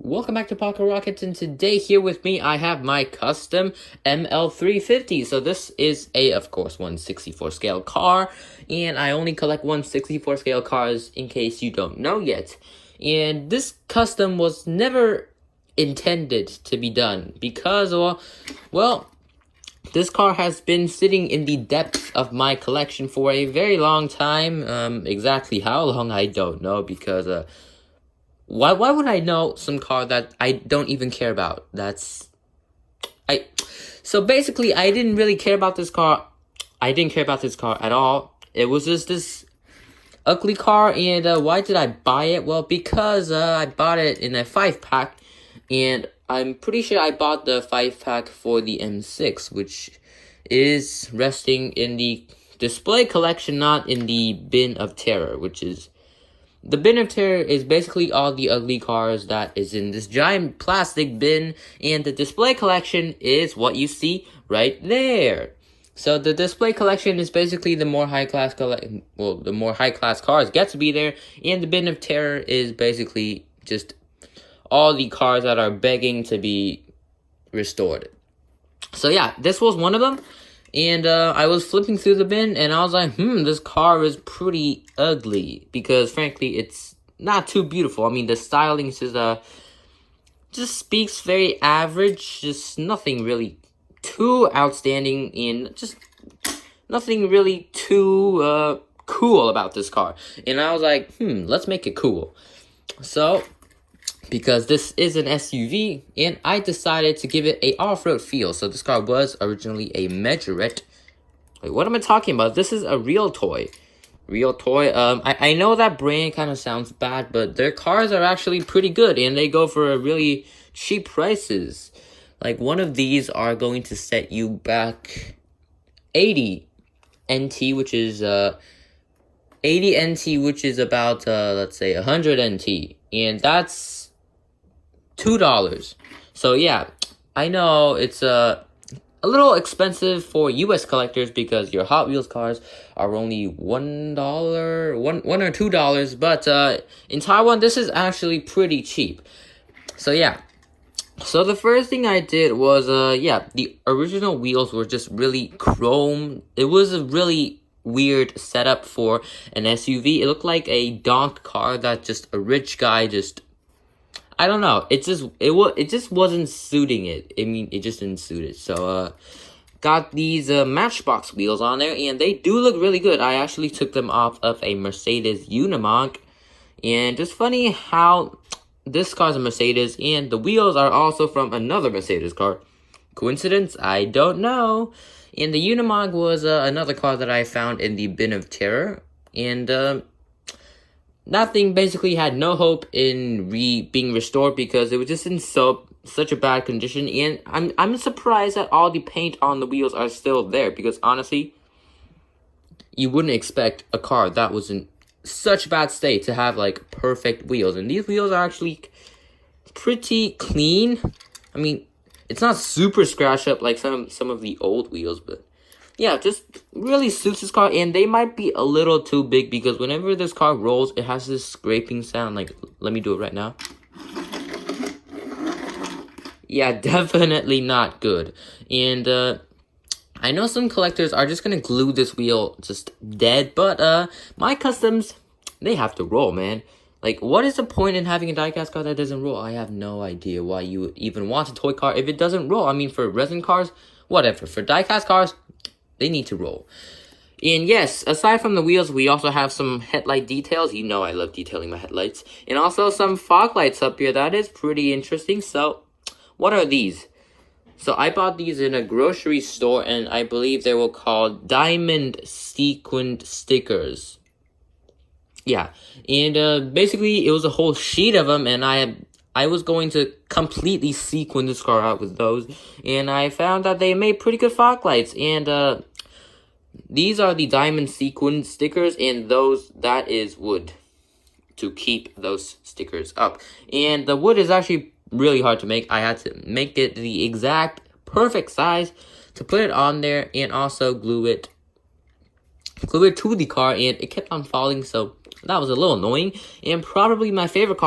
welcome back to Pocket Rockets, and today here with me I have my custom ML350. So this is of course, 1/64 scale car, and I only collect 1/64 scale cars in case you don't know yet. And this custom was never intended to be done because, well, this car has been sitting in the depths of my collection for a very long time. Exactly how long, I don't know, because, why would I know some car that I don't even care about? So basically, I didn't really care about this car. I didn't care about this car at all. It was just this ugly car, and, why did I buy it? Well, because, I bought it in a 5-pack, and I'm pretty sure I bought the 5-pack for the M6, which is resting in the display collection, not in the bin of terror, which is... The bin of terror is basically all the ugly cars that is in this giant plastic bin, and the display collection is what you see right there. So the display collection is basically the more high-class the more high-class cars get to be there, and the bin of terror is basically just all the cars that are begging to be restored. So yeah, this was one of them. And I was flipping through the bin, and I was like, this car is pretty ugly. Because, frankly, it's not too beautiful. I mean, the styling is just speaks very average. Just nothing really too outstanding, and just nothing really too cool about this car. And I was like, let's make it cool. So... because this is an SUV, and I decided to give it a off-road feel. So this car was originally a Majorette. Wait, what am I talking about? This is a Real Toy. Real Toy. I know that brand kind of sounds bad, but their cars are actually pretty good, and they go for really cheap prices. Like, one of these are going to set you back 80 NT, which is 80 NT, which is about let's say 100 NT, and that's $2. So yeah, I know it's a little expensive for US collectors because your Hot Wheels cars are only $1 or $2, but in Taiwan this is actually pretty cheap. So yeah. So the first thing I did was the original wheels were just really chrome. It was a really weird setup for an SUV. It looked like a donk car that just a rich guy just, I don't know. It just wasn't suiting it. I mean, it just didn't suit it. So, got these Matchbox wheels on there, and they do look really good. I actually took them off of a Mercedes Unimog, and just funny how this car's a Mercedes, and the wheels are also from another Mercedes car. Coincidence? I don't know. And the Unimog was another car that I found in the bin of terror, and that thing basically had no hope in being restored because it was just in such a bad condition. And I'm surprised that all the paint on the wheels are still there, because honestly, you wouldn't expect a car that was in such bad state to have like perfect wheels. And these wheels are actually pretty clean. I mean, it's not super scratched up like some of the old wheels, but yeah, just really suits this car, and they might be a little too big because whenever this car rolls, it has this scraping sound. Like, let me do it right now. Yeah, definitely not good. And I know some collectors are just gonna glue this wheel just dead, but my customs, they have to roll, man. Like, what is the point in having a diecast car that doesn't roll? I have no idea why you would even want a toy car if it doesn't roll. I mean, for resin cars, whatever. For diecast cars, they need to roll. And yes, aside from the wheels, we also have some headlight details. You know I love detailing my headlights. And also some fog lights up here. That is pretty interesting. So, what are these? So, I bought these in a grocery store, and I believe they were called diamond sequined stickers. Yeah. And basically, it was a whole sheet of them, and I was going to completely sequin this car out with those, and I found that they made pretty good fog lights, and these are the diamond sequin stickers, and that is wood to keep those stickers up. And the wood is actually really hard to make. I had to make it the exact perfect size to put it on there, and also glue it to the car, and it kept on falling, so that was a little annoying. And probably my favorite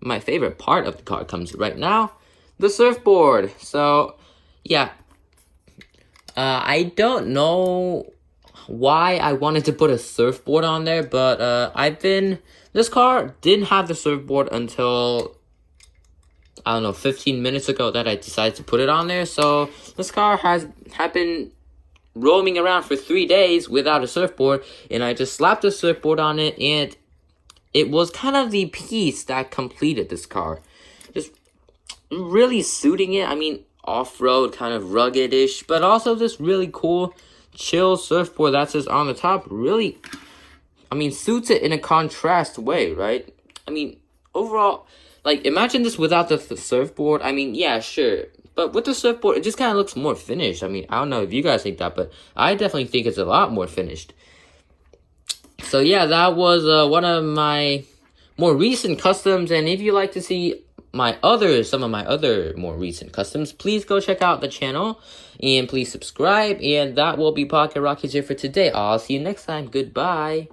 my favorite part of the car comes right now, the surfboard. So, yeah. I don't know why I wanted to put a surfboard on there, but this car didn't have the surfboard until, I don't know, 15 minutes ago that I decided to put it on there. So this car had been roaming around for 3 days without a surfboard, and I just slapped a surfboard on it, and it was kind of the piece that completed this car. Just really suiting it. I mean, off-road, kind of rugged-ish, but also this really cool, chill surfboard that's just on the top. Really, I mean, suits it in a contrast way, right? I mean, overall, like, imagine this without the surfboard. I mean, yeah, sure. But with the surfboard, it just kind of looks more finished. I mean, I don't know if you guys think that, but I definitely think it's a lot more finished. So, yeah, that was one of my more recent customs. And if you like to see some of my other more recent customs, please go check out the channel. And please subscribe. And that will be Pocket Rockets here for today. I'll see you next time. Goodbye.